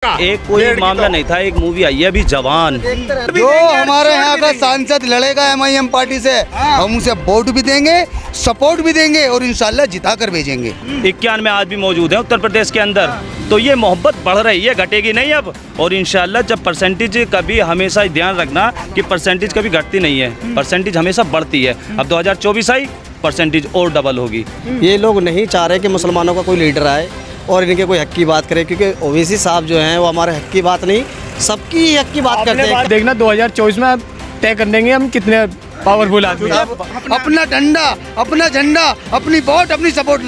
एक कोई मामला नहीं था, एक मूवी आई है अभी जवान। जो हमारे यहाँ का सांसद लड़ेगा MIM पार्टी से, हम उसे वोट भी देंगे, सपोर्ट भी देंगे और इंशाल्लाह जिता कर भेजेंगे। 91 में आज भी मौजूद है उत्तर प्रदेश के अंदर, तो ये मोहब्बत बढ़ रही है, घटेगी नहीं अब। और इंशाल्लाह जब परसेंटेज कभी हमेशा ध्यान रखना कि परसेंटेज कभी घटती नहीं है, परसेंटेज हमेशा बढ़ती है। अब 2024 आई, परसेंटेज और डबल होगी। ये लोग नहीं चाह रहे कि मुसलमानों का कोई लीडर आए और इनके कोई हक की बात करे, क्योंकि ओवैसी साहब जो हैं वो हमारे हक की बात नहीं, सबकी हक की बात करते हैं। देखना 2024 में तय कर देंगे हम कितने पावरफुल आदमी। अपना डंडा, अपना झंडा, अपनी वोट, अपनी सपोर्ट,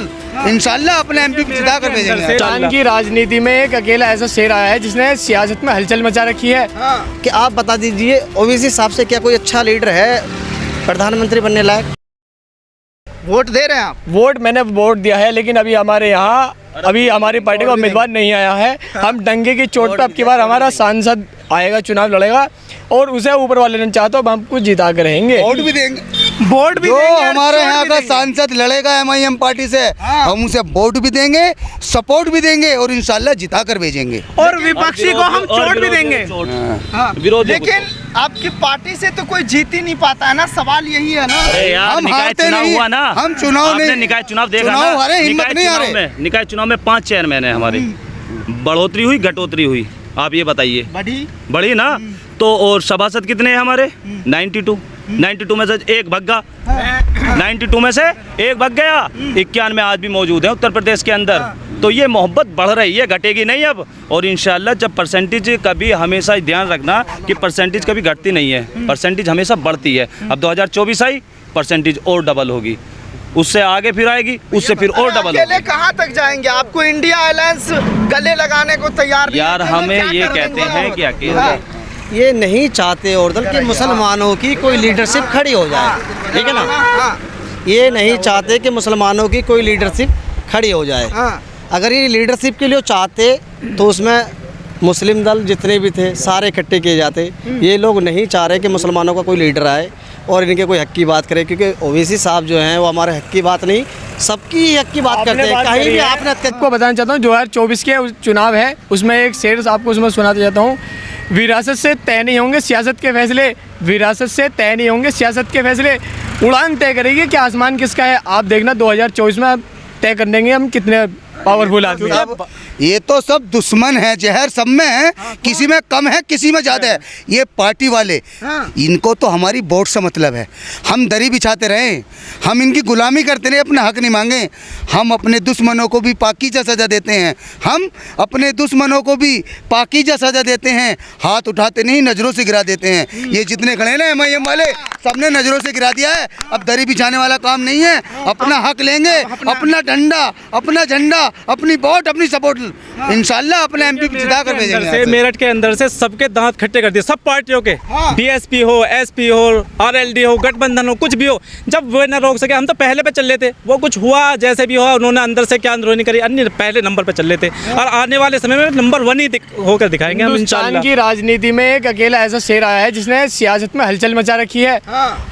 इंशाल्लाह अपने MP जिता कर भेजेंगे। हिंदुस्तान की राजनीति में एक अकेला ऐसा शेर आया है जिसने सियासत में हलचल मचा रखी है। कि आप बता दीजिए ओवैसी साहब से क्या कोई अच्छा लीडर है प्रधानमंत्री बनने लायक? वोट दे रहे हैं आप? वोट मैंने वोट दिया है, लेकिन अभी हमारे यहाँ हमारी पार्टी का उम्मीदवार नहीं आया है। हम डंगे की चोट पे अब की बार हमारा सांसद आएगा, चुनाव लड़ेगा और उसे ऊपर वाले ने चाहते हो हम कुछ जिता कर रहेंगे, वोट भी देंगे, वोट भी जो देंगे। हमारे यहाँ का सांसद लड़ेगा MIM पार्टी से, हम उसे वोट भी देंगे, सपोर्ट भी देंगे और इंशाल्लाह जिता कर भेजेंगे। और विपक्षी को हम चोट भी देंगे। विरोधी लेकिन आपकी पार्टी से तो कोई जीत ही नहीं पाता है ना, सवाल यही है ना। हम हारते निकाय चुनाव नहीं, हुआ ना, हम चुनाव आपने नहीं, निकाय चुनाव देखा चुनाव ना, हारे, हिम्मत निकाय नहीं चुनाव हारे। में, निकाय चुनाव में 5 चेयरमैन है हमारे, बढ़ोतरी हुई घटोतरी हुई, आप ये बताइए। बढ़ी ना, तो और सभासद कितने हैं हमारे? 92 में से एक भग्गा, 92 में से एक भग गया। 91 में आज भी मौजूद है उत्तर प्रदेश के अंदर, तो ये मोहब्बत बढ़ रही है, घटेगी नहीं अब। और इंशाल्लाह जब परसेंटेज कभी हमेशा ध्यान रखना कि परसेंटेज कभी घटती नहीं है, परसेंटेज हमेशा बढ़ती है। अब 2024 आई, परसेंटेज और डबल होगी, उससे आगे फिर आएगी, उससे फिर और डबल अकेले होगी। कहाँ तक जाएंगे? आपको इंडिया अलायंस गले लगाने को तैयार नहीं यार है, हमें क्या ये कर कहते देंगे? हैं कि अकेले ये नहीं चाहते और दल कि मुसलमानों की कोई लीडरशिप खड़ी हो जाए, ठीक है ना? ये नहीं चाहते कि मुसलमानों की कोई लीडरशिप खड़ी हो जाए। अगर ये लीडरशिप के लिए चाहते तो उसमें मुस्लिम दल जितने भी थे सारे इकट्ठे किए जाते। ये लोग नहीं चाह रहे कि मुसलमानों का कोई लीडर आए और इनके कोई हक की बात करे, क्योंकि ओवैसी साहब जो हैं वो हमारे हक की बात नहीं, सबकी हक की बात करते हैं। कहीं भी आपने आपको बताना चाहता हूँ 2024 के चुनाव है, उसमें एक शेर आपको उसमें सुनाता जाता हूँ। विरासत से तय नहीं होंगे सियासत के फैसले, विरासत से तय नहीं होंगे सियासत के फैसले, उड़ान तय करेगी कि आसमान किसका है। आप देखना 2024 में तय कर देंगे हम कितने पावरफुल आदमी। ये तो सब दुश्मन है, जहर सब में है, किसी में कम है किसी में ज़्यादा है। ये पार्टी वाले, इनको तो हमारी वोट से मतलब है। हम दरी बिछाते रहे, हम इनकी गुलामी करते रहे, अपना हक नहीं मांगे। हम अपने दुश्मनों को भी पाकीज़ा सज़ा देते हैं, हम अपने दुश्मनों को भी पाकीज़ा सज़ा देते हैं। हाथ उठाते नहीं, नज़रों से गिरा देते हैं। ये जितने खड़े हैं ना MIM वाले, सबने नज़रों से गिरा दिया है। अब दरी बिछाने वाला काम नहीं है, अपना हक लेंगे, अपना डंडा, अपना झंडा, अपनी वोट, अपनी सपोर्ट, इंशाल्लाह अपने MP जिता कर भेजेंगे। मेरठ के अंदर से सबके दांत खट्टे कर दिए, सब पार्टियों के, BSP हो, SP हो, RLD हो, गठबंधन हो, कुछ भी हो। जब वो न रोक सके, हम तो पहले पे चल रहे थे, वो कुछ हुआ जैसे भी हुआ, उन्होंने अंदर से क्या अंदरूनी करी, अन्य पहले नंबर पे चल रहे थे और आने वाले समय में नंबर 1 ही होकर दिखाएंगे हम हिंदुस्तान इंशाल्लाह। की राजनीति में एक अकेला ऐसा शेर आया है जिसने सियासत में हलचल मचा रखी है।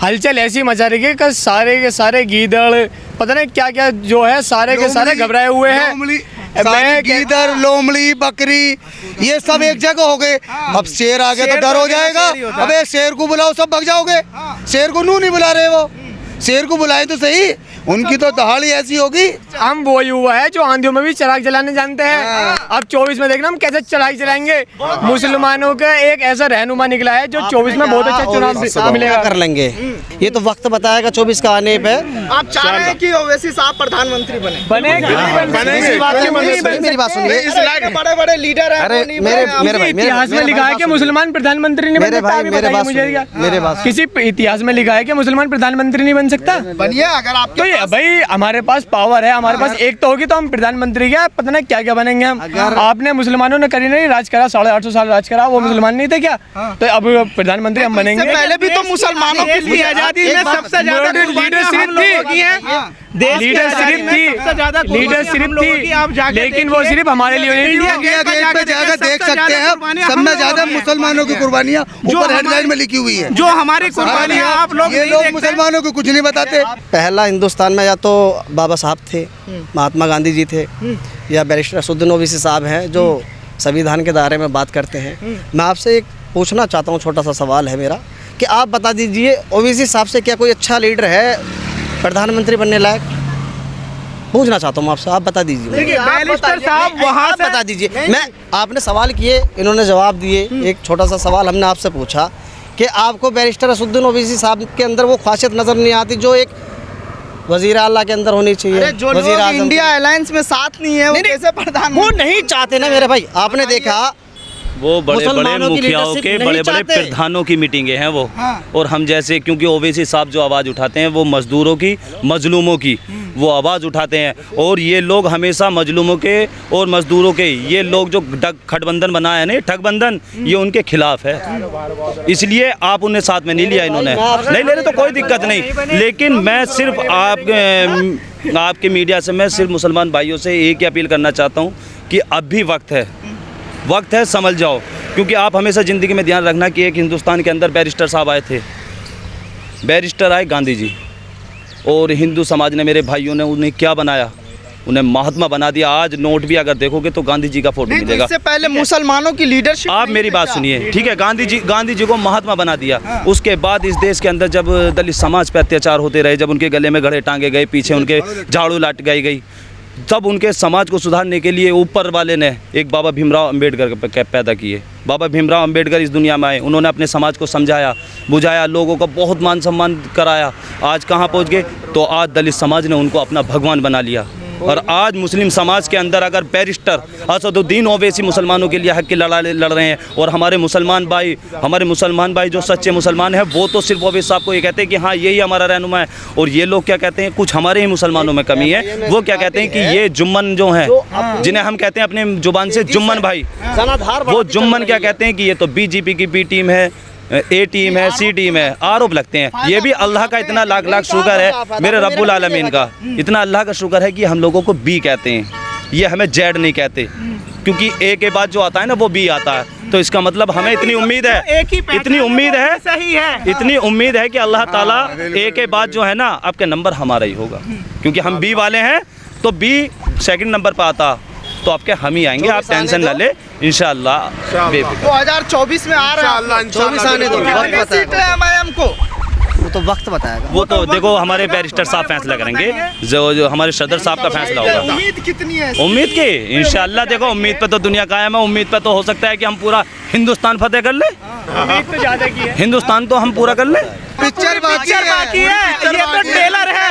हलचल ऐसी मचा रखी है कि सारे के सारे गीदड़, पता नहीं क्या क्या जो है, सारे के सारे घबराए हुए हैं। गीदड़, लोमड़ी, बकरी, ये सब एक जगह हो गए। अब शेर आ गया तो डर हो जाएगा। अबे शेर को बुलाओ, सब भाग जाओगे। शेर को नहीं बुला रहे, वो शेर को बुलाए तो सही, उनकी तो दहाड़ी ऐसी होगी। हम वो युवा है जो आंधियों में भी चिराग जलाने जानते हैं। अब 24 में देखना हम कैसे चिराग जलाएंगे। मुसलमानों का एक ऐसा रहनुमा निकला है जो 24 में बहुत अच्छा चुनाव मिलेगा। कर लेंगे, ये तो वक्त बताएगा 24 का आने पे। आप चाह रहे हैं कि ओवैसी साहब प्रधानमंत्री मेरी बात सुनिए, बने? बड़े बड़े लीडर हैं, अरे मेरे भाई, इतिहास में लिखा है कि मुसलमान प्रधानमंत्री नहीं बन सकता। मेरे बात किसी इतिहास में लिखा है कि मुसलमान प्रधानमंत्री नहीं बन सकता। बनिए, अगर आप तो ये भाई हमारे पास पावर है, हमारे पास एक तो होगी तो हम प्रधानमंत्री क्या पता नहीं क्या क्या बनेंगे हम। आपने मुसलमानों ने करी नहीं राज करा, 850 साल राज करा, वो मुसलमान नहीं थे क्या? तो अब प्रधानमंत्री हम बनेंगे। पहले भी तो मुसलमानों की आजादी में सबसे ज्यादा लीडरशिप थी, लेकिन वो सिर्फ हमारे लिए नहीं थी। इंडिया गेट पे जाकर देख सकते हैं, सब में ज्यादा मुसलमानों की कुर्बानियाँ ऊपर हेडलाइन में लिखी हुई है। जो हमारी कुर्बानियाँ आप लोग ये लोग मुसलमानों को कुछ नहीं बताते। पहला हिंदुस्तान में या तो बाबा साहब थे, महात्मा गांधी जी थे, या बैरिस्टर असदुद्दीन ओवैसी साहब हैं जो संविधान के दायरे में बात करते हैं। मैं आपसे एक पूछना चाहता हूँ, छोटा सा सवाल है मेरा, कि आप बता दीजिए ओवैसी साहब से क्या कोई अच्छा लीडर है प्रधानमंत्री बनने लायक? पूछना चाहता हूँ आपसे, आप बता दीजिए। देखिए बैरिस्टर साहब वहाँ से बता दीजिए। मैं आपने सवाल किए, इन्होंने जवाब दिए। एक छोटा सा सवाल हमने आपसे पूछा कि आपको बैरिस्टर असदुद्दीन ओवैसी साहब के अंदर वो खासियत नज़र नहीं आती जो एक वज़ीर आला के अंदर होनी चाहिए। अरे जो लोग इंडिया अलायंस में साथ नहीं है वो कैसे प्रधान? वो नहीं चाहते ना मेरे भाई। आपने देखा वो बड़े बड़े मुसलमानों की मुखियाओं leadership के नहीं बड़े बड़े चाहते। प्रधानों की मीटिंगें हैं वो। हाँ। और हम जैसे, क्योंकि ओवैसी साहब जो आवाज़ उठाते हैं वो मजदूरों की, मजलूमों की वो आवाज़ उठाते हैं। और ये लोग हमेशा मजलूमों के और मजदूरों के, ये लोग जो गठबंधन बनाया है ना, ठगबंधन, ये उनके खिलाफ है। इसलिए आप उन्हें साथ में नहीं लिया इन्होंने। नहीं ले रहे तो कोई दिक्कत नहीं, लेकिन मैं सिर्फ आपके मीडिया से मैं सिर्फ मुसलमान भाइयों से एक ही अपील करना चाहता हूँ कि अब भी वक्त है, समझ जाओ। क्योंकि आप हमेशा ज़िंदगी में ध्यान रखना कि एक हिंदुस्तान के अंदर बैरिस्टर साहब आए थे, बैरिस्टर आए गांधी जी, और हिंदू समाज ने, मेरे भाइयों ने उन्हें क्या बनाया, उन्हें महात्मा बना दिया। आज नोट भी अगर देखोगे तो गांधी जी का फोटो नहीं, तो मिलेगा। इससे पहले मुसलमानों की लीडरशिप। आप मेरी बात सुनिए, ठीक है? गांधी जी को महात्मा बना दिया। उसके बाद इस देश के अंदर जब दलित समाज पे अत्याचार होते रहे, जब उनके गले में घड़े टांगे गए, पीछे उनके झाड़ू लटकाई गई, तब उनके समाज को सुधारने के लिए ऊपर वाले ने एक बाबा भीमराव अंबेडकर पैदा किए। बाबा भीमराव अंबेडकर इस दुनिया में आए, उन्होंने अपने समाज को समझाया, बुझाया, लोगों को बहुत मान सम्मान कराया। आज कहाँ पहुँच गए? तो आज दलित समाज ने उनको अपना भगवान बना लिया। और आज मुस्लिम समाज के अंदर अगर बैरिस्टर असदुद्दीन ओवैसी मुसलमानों के लिए हक की लड़ाई लड़ रहे हैं, और हमारे मुसलमान भाई जो सच्चे मुसलमान हैं वो तो सिर्फ ओवैसी साहब को ये कहते हैं कि हाँ यही हमारा रहनुमा है। और ये लोग क्या कहते हैं, कुछ हमारे ही मुसलमानों में कमी है, वो क्या कहते हैं कि ये जुम्मन जो हैं, जिन्हें हम कहते हैं अपने जुबान से जुम्मन भाई, वो जुम्मन क्या कहते हैं कि ये तो बीजेपी की बी टीम है, ए टीम है, सी टीम है, आरोप लगते हैं। ये भी अल्लाह का इतना लाख लाख शुक्र है, मेरे रब्बुल आलमीन का इतना अल्लाह का शुक्र है कि हम लोगों को बी कहते हैं, ये हमें जेड नहीं कहते। क्योंकि ए के बाद जो आता है ना वो बी आता है। तो इसका मतलब हमें इतनी उम्मीद है, इतनी उम्मीद है कि अल्लाह ताला ए के बाद जो है ना आपके नंबर हमारा ही होगा। क्योंकि हम बी वाले हैं, तो बी सेकंड नंबर पर आता तो आपके हम ही आएंगे, आप टेंशन न ले, इंशाअल्लाह। 2024 में आ रहा है, 24 आने दो, वक्त सीट है एमआईएम को। वो तो वक्त बताएगा। वो तो देखो हमारे बैरिस्टर साहब फैसला करेंगे, जो हमारे सदर साहब का फैसला होगा। उम्मीद कितनी है? उम्मीद की इंशाअल्लाह, देखो उम्मीद पे तो दुनिया कायम है। उम्मीद पे तो हो सकता है कि हम पूरा हिंदुस्तान फतेह कर ले। उम्मीद तो ज़्यादा की है। हिंदुस्तान तो हम पूरा कर ले। पिक्चर बाकी है, ये तो ट्रेलर है।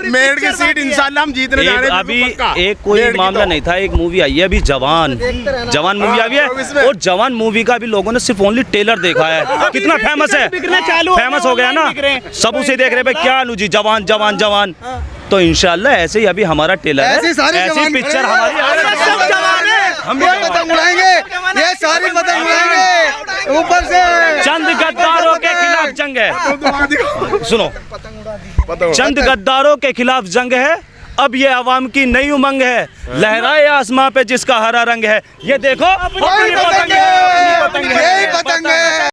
मेड की सीट इंशाल्लाह हम जीतने जा रहे हैं। अभी एक कोई मामला नहीं था, एक मूवी आई है अभी जवान मूवी आई है, और जवान मूवी का भी लोगों ने सिर्फ ओनली ट्रेलर देखा है। कितना फेमस है, फेमस हो गया ना, सब उसे देख रहे भाई क्या अनुजी जवान जवान जवान। तो इंशाल्लाह ऐसे ही अभी हमारा ट्रेलर है, ऐसी पिक्चर हमारी, हम ये पतंग उड़ाएंगे, ये सारी पतंग उड़ाएंगे ऊपर से। चंद गद्दारों के खिलाफ जंग है, सुनो, चंद गद्दारों के खिलाफ जंग है। अब ये अवाम की नई उमंग है, लहराए आसमां पे जिसका हरा रंग है। ये देखो यही पतंग है।